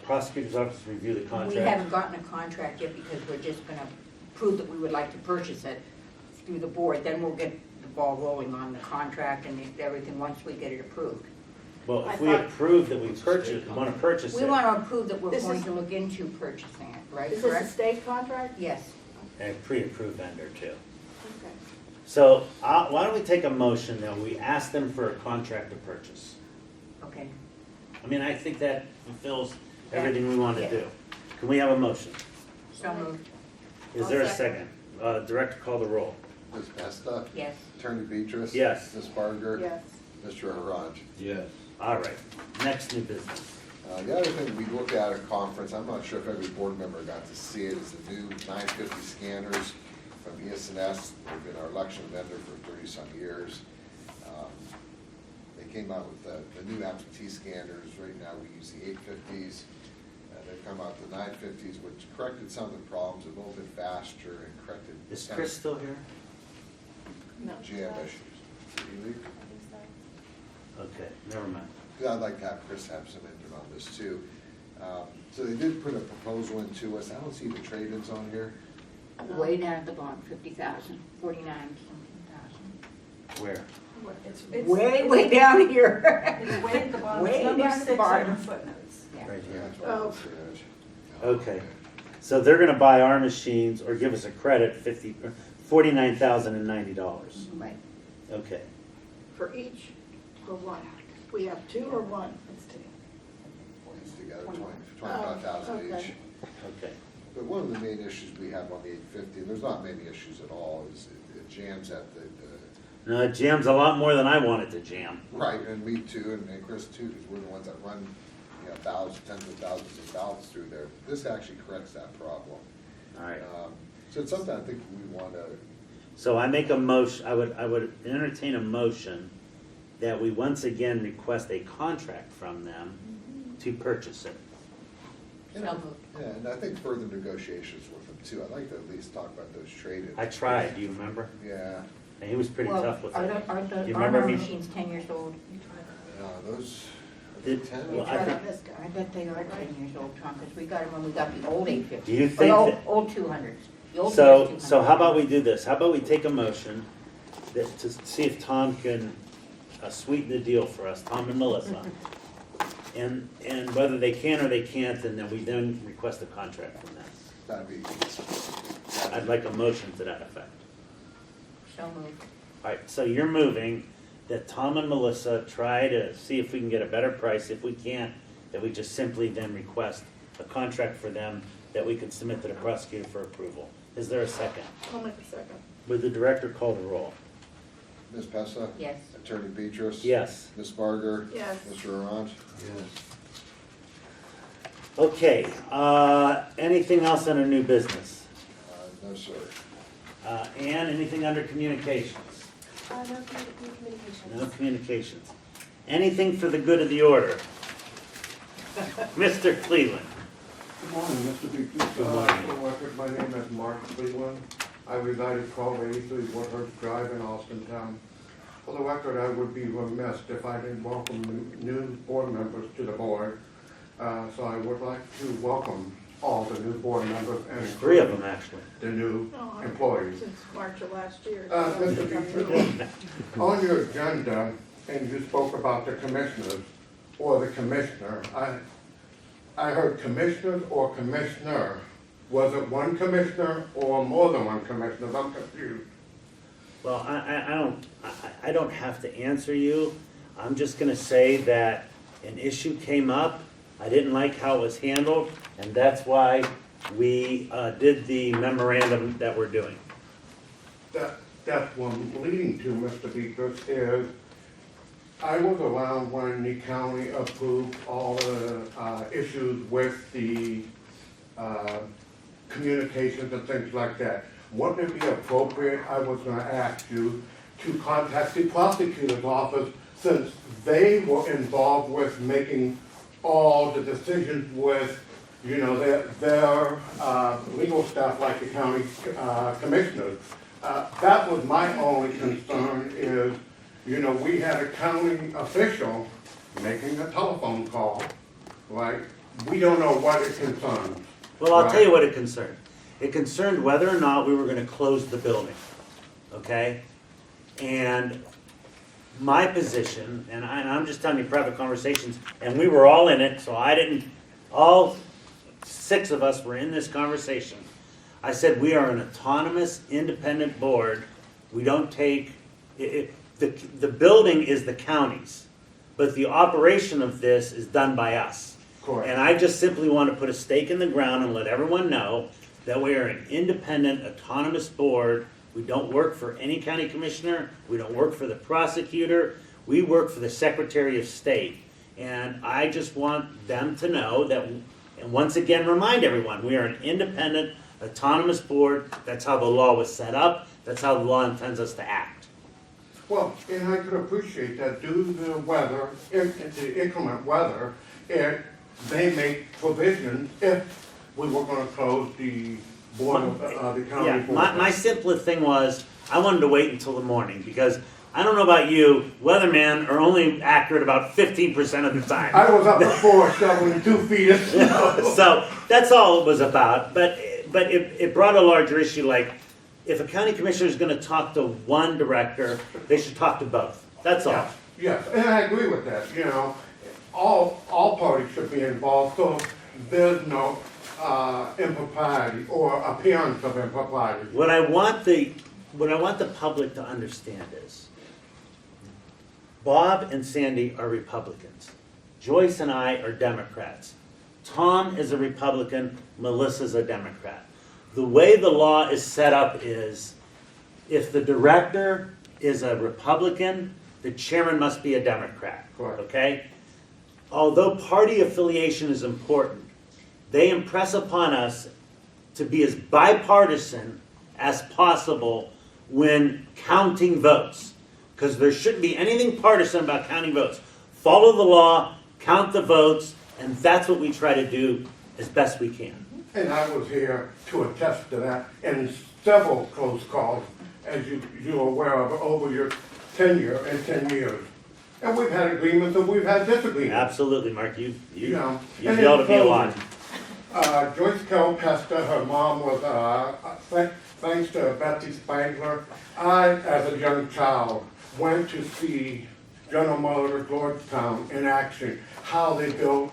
prosecutor's office review the We contract? haven't gotten a contract yet because we're just gonna prove that we would like to purchase it through the board. Then we'll get the ball rolling on the contract and everything once we get it approved. Well, I if we thought- approve that we want to purchase We it, want to approve that we're This going is- to look into purchasing it, right? Is this a Correct? state contract? Yes. and pre-approved vendor too. Okay. So why don't we take a motion that we ask them for a contract to purchase? Okay. I mean, I think that fulfills everything we want to Yeah. do. Can we have a motion? So moved. Is there a second? Director, call the roll. Ms. Pesta? Yes. Attorney Beatrice? Yes. Ms. Barger? Yes. Mr. Araj? Yes. All right, next new business. The other thing we looked at at conference, I'm not sure if every board member got to see it, is the new 950 scanners from ES&S. They've been our election vendor for 30-some years. They came out with the new absentee scanners. Right now, we use the 850s. They've come out with the 950s, which corrected some of the problems, a little bit faster and corrected. Is some Chris still here? No. jam issues. Did he leave? Okay, never mind. I'd like to have Chris have some input on this too. So they did put a proposal into us. I don't see the trade-ins on here. Way down at the bottom, 50,000, 49 something Where? It's thousand. Way down here. It's way at the bottom, Way it's number down at the 6 bottom. under footnotes. Yeah. Right Yeah, here. that's what I don't see it. Okay. So they're gonna buy our machines or give us a credit, $49,090. Right. Okay. For each or one? We have two or one? It's two. It's together, 25,000 okay. each. Okay. But one of the main issues we have on the 850, and there's not many issues at all, is it jams at the, No, it jams a lot more than I want it to jam. right, and me too, and Chris too, because we're the ones that run, thousands, tens of thousands of ballots through there. This actually corrects that problem. All right. So it's something I think we want to, So I make a motion, I would entertain a motion that we once again request a contract from them to purchase it. So moved. yeah, and I think further negotiations with them too. I'd like to at least talk about those trade-ins. I tried, do you remember? Yeah, And he was pretty Well, tough with Are it. aren't You the remember our me? machines 10 years old? those, Did- 10? well, I Try think- on this I guy. bet they are 10 years old, Tom, because we got them when we got the old 850s. Do you Or think the that- old 200s. The old So, US so 200s. how about we do this? How about we take a motion that, to see if Tom can sweeten the deal for us, Tom and Melissa. And whether they can or they can't, and then we then request a contract from them. That'd be. I'd like a motion to that effect. So moved. All right, so you're moving that Tom and Melissa try to see if we can get a better price. If we can't, that we just simply then request a contract for them that we can submit to the prosecutor for approval. Is there a second? I'll make a second. Would the director call the roll? Ms. Pessa? Yes. Attorney Beatrice? Yes. Ms. Barger? Yes. Mr. Orange? Okay, anything else under new business? No, sir. Ann, anything under communications? No communications. No communications. Anything for the good of the order? Mr. Cleveland. Good morning, Mr. Beatrice. Good morning. For the record, my name is Mark Cleveland. I reside at 1283 Woodhurst Drive in Austintown. For the record, I would be remiss if I didn't welcome new board members to the board. So I would like to welcome all the new board members and There's three of them, actually. the new Oh, employees. Since March of last year. Mr. Beatrice, on your agenda, and you spoke about the commissioners or the commissioner. I heard commissioners or commissioner. Was it one commissioner or more than one commissioner? I'm confused. Well, I don't have to answer you. I'm just gonna say that an issue came up. I didn't like how it was handled, and that's why we did the memorandum that we're doing. That's what I'm leading to, Mr. Beatrice, is I was around when the county approved all the issues with the communications and things like that. Wouldn't it be appropriate, I was gonna ask you, to contact the prosecutor's office since they were involved with making all the decisions with You know, they're legal staff like the county commissioners. That was my only concern is, you know, we had a county official making a telephone call, like, we don't know what it concerns. Well, I'll tell Right. you what it concerned. It concerned whether or not we were gonna close the building, okay? And my position, and I'm just telling you private conversations, and we were all in it, so I didn't, all 6 of us were in this conversation. I said, we are an autonomous, independent board. We don't take, the building is the county's, but the operation of this is done by us. Correct. And I just simply want to put a stake in the ground and let everyone know that we are an independent, autonomous board. We don't work for any county commissioner. We don't work for the prosecutor. We work for the Secretary of State. And I just want them to know that, and once again, remind everyone, we are an independent, autonomous board. That's how the law was set up. That's how the law intends us to act. Well, and I could appreciate that due to the weather, the inclement weather, they make provisions if we were gonna close the board, the county Yeah, board. my simplest thing was, I wanted to wait until the morning, because I don't know about you, weathermen are only accurate about 15% of the time. I was up before shoveling 2 feet of snow. So, that's all it was about, but it brought a larger issue, like, if a county commissioner is gonna talk to one director, they should talk to both, that's all. Yes, and I agree with that, you know, all parties should be involved, so there's no impropriety or appearance of impropriety. What I want the public to understand is, Bob and Sandy are Republicans. Joyce and I are Democrats. Tom is a Republican, Melissa's a Democrat. The way the law is set up is, if the director is a Republican, the chairman must be a Democrat. Correct. Okay? Although party affiliation is important, they impress upon us to be as bipartisan as possible when counting votes. Because there shouldn't be anything partisan about counting votes. Follow the law, count the votes, and that's what we try to do as best we can. And I was here to attest to that in several close calls, as you're aware of, over your tenure in 10 years. And we've had agreements and we've had disagreements. Absolutely, Mark. You've know, yelled and at me a lot. Joyce Kelpester, her mom was, thanks to Betsy Spangler, I, as a young child, went to see General Motors Lordstown in action, how they built,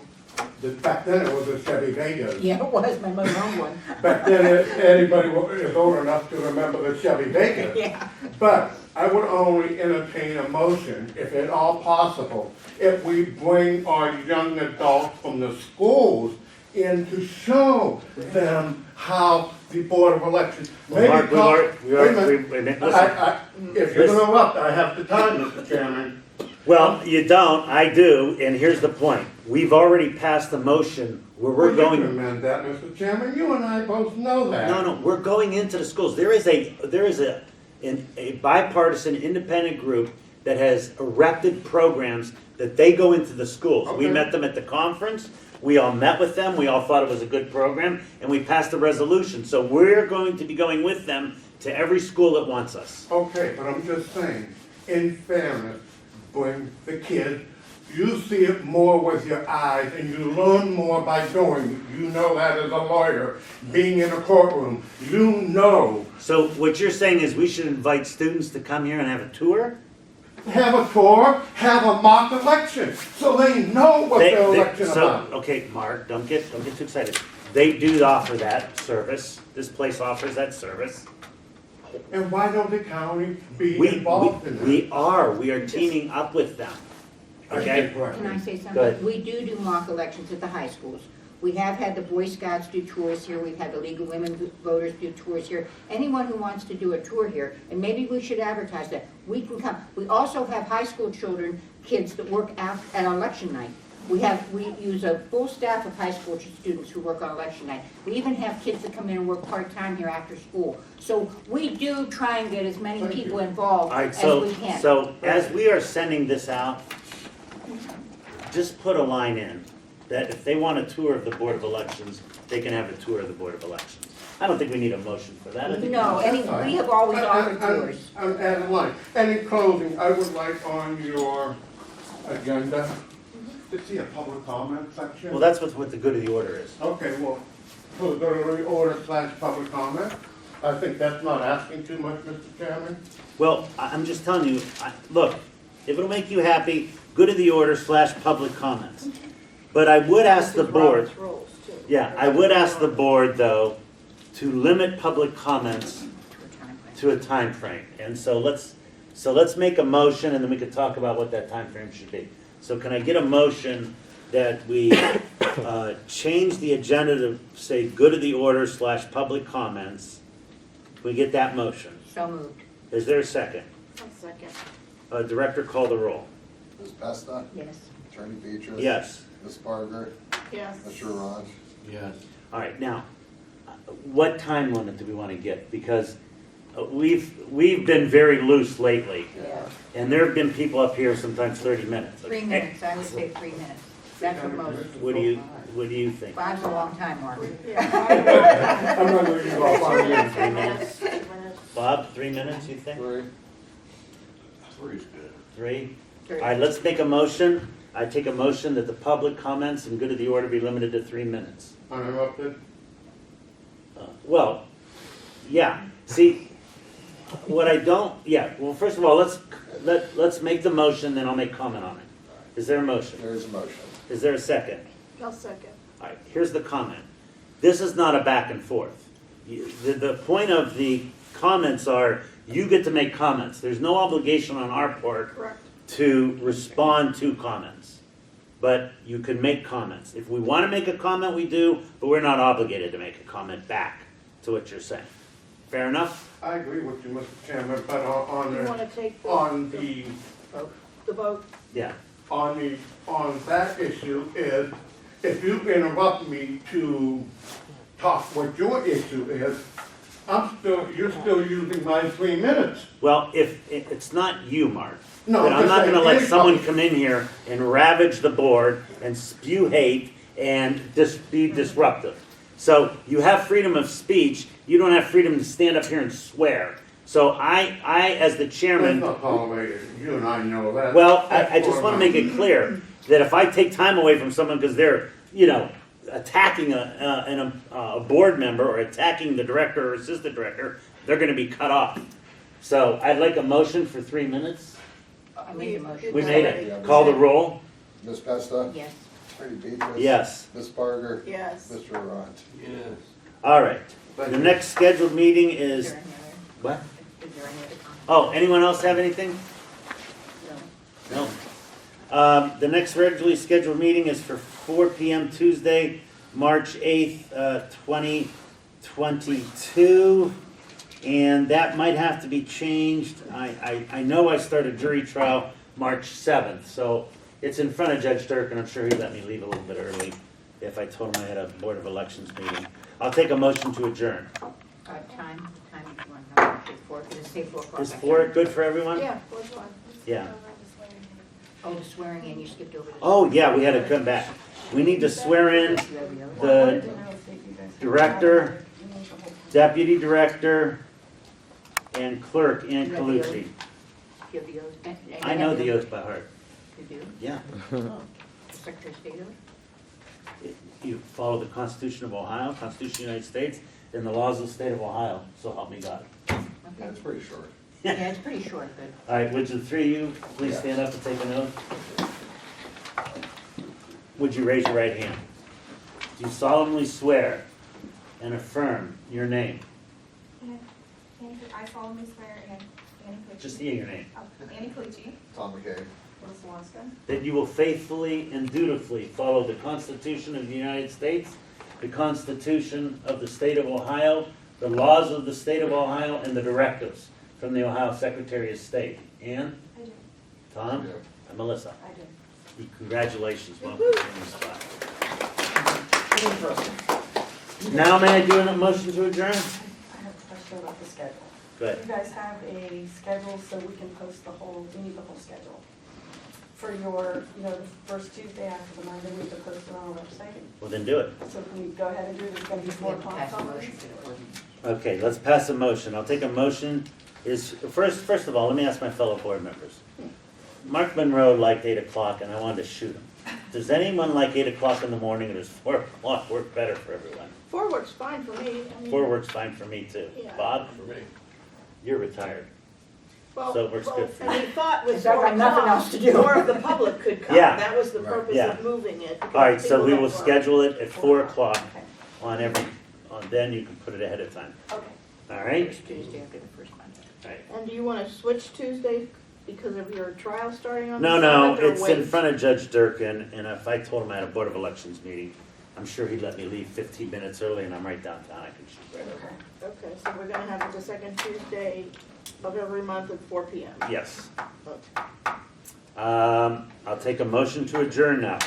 back then it was a Chevy Vegas. Yeah, it was, my mother owned one. Back then, anybody is old enough to remember the Chevy Vegas. Yeah. But I would only entertain a motion, if at all possible, if we bring our young adults from the schools in to show them how the Board of Elections. Well, Mark, Wait a minute. wait a minute, listen. If you're gonna interrupt, I have the time, Mr. Chairman. Well, you don't, I do, and here's the point. We've already passed the motion where we're Well, you can going. amend that, Mr. Chairman, you and I both know that. No, we're going into the schools. There is a bipartisan independent group that has erected programs that they go into the schools. We Okay. met them at the conference. We all met with them. We all thought it was a good program, and we passed a resolution. So we're going to be going with them to every school that wants us. Okay, but I'm just saying, in fairness, bring the kids, you see it more with your eyes and you learn more by doing. You know that as a lawyer, being in a courtroom, you know. So what you're saying is we should invite students to come here and have a tour? Have a tour, have a mock election, so they know what their election about. Okay, Mark, don't get too excited. They do offer that service. This place offers that service. And why don't the county be We involved in that? we are teaming up with them. Okay? Can I say Go something? ahead. We do mock elections at the high schools. We have had the Boy Scouts do tours here, we've had the League of Women Voters do tours here. Anyone who wants to do a tour here, and maybe we should advertise that, we can come. We also have high school children, kids that work out at election night. We use a full staff of high school students who work on election night. We even have kids that come in and work part-time here after school. So we do try and get as many people involved All right, as so, we can. so as we are sending this out, just put a line in that if they want a tour of the Board of Elections, they can have a tour of the Board of Elections. I don't think we need a motion for that. I think- No, we have always offered tours. And like, and in closing, I would like on your agenda to see a public comment section. Well, that's what the good of the order is. Okay, well, for the good of the order / public comment, I think that's not asking too much, Mr. Chairman. Well, I'm just telling you, look, if it'll make you happy, good of the order / public comments. But I would ask the This is board, Robert's rules, too. yeah, I would ask the board, though, to limit public comments to a time frame. And so let's make a motion, and then we can talk about what that time frame should be. So can I get a motion that we change the agenda to say good of the order / public comments? Can we get that motion? So moved. Is there a second? One second. Director, call the roll. Ms. Pesta? Yes. Attorney Beatrice? Yes. Ms. Barger? Yes. Mr. Arant? Yes. All right, now, what time limit do we want to get? Because we've been very loose lately, Yeah. and there have been people up here sometimes 30 minutes. 3 minutes, I would say 3 minutes. That's what most. What do you think? 5's a long time, Mark. Yeah. I'm not gonna use all 5 minutes. 3 minutes? Bob, 3 minutes, you think? 3. Three's good. 3? Three. All right, let's make a motion. I take a motion that the public comments and good of the order be limited to 3 minutes. Uninterrupted. Well, yeah, see, what I don't, yeah, well, first of all, let's make the motion, then I'll make comment on it. Is there a motion? There is a motion. Is there a second? I'll second. All right, here's the comment. This is not a back and forth. The point of the comments are, you get to make comments. There's no obligation on our part Correct. to respond to comments. But you can make comments. If we want to make a comment, we do, but we're not obligated to make a comment back to what you're saying. Fair enough? I agree with you, Mr. Chairman, but on You want the, to take on the the, vote? Yeah. on that issue is, if you interrupt me to talk what your issue is, you're still using my 3 minutes. Well, if it's not you, Mark, No, but I'm I'm not just going to saying, let someone anybody. come in here and ravage the board and spew hate and be disruptive. So you have freedom of speech. You don't have freedom to stand up here and swear. So I as the That's chairman, not tolerated, you and I know that. well, That's I just want to make it clear that if I take time away from someone because they're, attacking a board member or attacking the director or assistant director, they're going to be cut off. So I'd like a motion for 3 minutes. I made the motion. We made it. Call the roll. Ms. Pesta? Yes. Attorney Beatrice? Yes. Ms. Barger? Yes. Mr. Arant? Yes. All right. Thank The you. next scheduled meeting Is is, there any other, what? is there any other comment? Oh, anyone else have anything? No. No. The next regularly scheduled meeting is for 4 p.m. Tuesday, March 8th, 2022. And that might have to be changed. I know I start a jury trial March 7th, so it's in front of Judge Dirk, and I'm sure he'd let me leave a little bit early if I told him I had a Board of Elections meeting. I'll take a motion to adjourn. Time, if you want to know, it's 4 o'clock. Is 4 good for everyone? Yeah, which one? Yeah. Oh, the swearing in, you skipped over the. Oh, yeah, we had to come back. We need to swear in the director, deputy director, and clerk, Ann Calucci. You have the oath? And you I know have the oath by heart. You do? Yeah. Secretary of State oath? You follow the Constitution of Ohio, Constitution of the United States, and the laws of the state of Ohio, so help me God. Yeah, Okay. it's pretty short. Yeah, it's pretty short, but. All right, would the three of you please stand up and take an oath? Would you raise your right hand? Do you solemnly swear and affirm your name? I solemnly swear, Annie Clichy. Just saying your name. Annie Clichy, Tom McCabe. Melissa Waska, That you will faithfully and dutifully follow the Constitution of the United States, the Constitution of the State of Ohio, the laws of the State of Ohio, and the directives from the Ohio Secretary of State. Ann? I do. Tom? Yeah. And Melissa? I do. Congratulations, welcome to the spot. Now may I do a motion to adjourn? I have a question about the schedule. Good. You guys have a schedule so we can post we need the whole schedule. for your, the first Tuesday after the Monday, we could post it on our website. Well, then do it. So can we go ahead and do it? It's gonna be We 4 have to o'clock pass a on motion this? to the ordinance. Okay, let's pass a motion. I'll take a motion. First of all, let me ask my fellow board members. Mark Monroe liked 8 o'clock and I wanted to shoot him. Does anyone like 8 o'clock in the morning or does 4 o'clock work better for everyone? 4 works fine for me. I mean, 4 works fine for me too. Yeah. Bob, For me. you're retired. Well, so it works good for and you. we thought with Because I've 4 got nothing o'clock, else to do. more of the public could come. Yeah. That was the Right. purpose Yeah. of moving it. because All right, so people we that will work- schedule it at 4 o'clock Okay, on every, then you can put it ahead of time. okay. All right? First Tuesday after the first Monday. All right. And do you want to switch Tuesday because of your trial starting on the No, 7th? no, or it's wait? in front of Judge Durkin, and if I told him I had a Board of Elections meeting, I'm sure he'd let me leave 15 minutes early, and I'm right downtown, I can shoot right over. Okay, so we're gonna have it the second Tuesday of every month at 4 PM. Yes. Okay. I'll take a motion to adjourn now.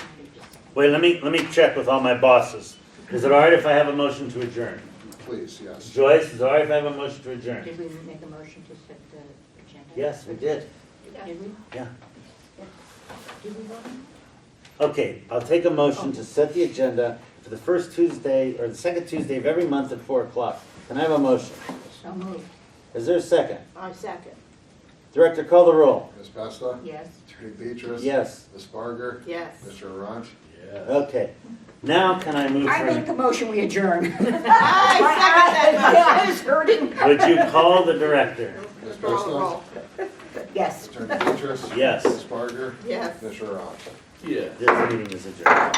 Wait, let me check with all my bosses. Is it all right if I have a motion to adjourn? Please, yes. Joyce, is it all right if I have a motion to adjourn? Did we make a motion to set the agenda? Yes, we did. Did we? Yeah. Did we vote? Okay, I'll take a motion to set the agenda for the first Tuesday, or the second Tuesday of every month at 4 o'clock. Can I have a motion? So moved. Is there a second? I second. Director, call the roll. Ms. Besta? Yes. Attorney Beatrice? Yes. Ms. Barger? Yes. Mr. Arant? Yeah. Okay. Now can I move I make for, the motion, we adjourn. I second that I was hurting. would you call the director? Ms. motion. Besta? Roll. Yes. Attorney Beatrice? Yes. Ms. Barger? Yes. Mr. Arant? Yeah. This meeting is adjourned.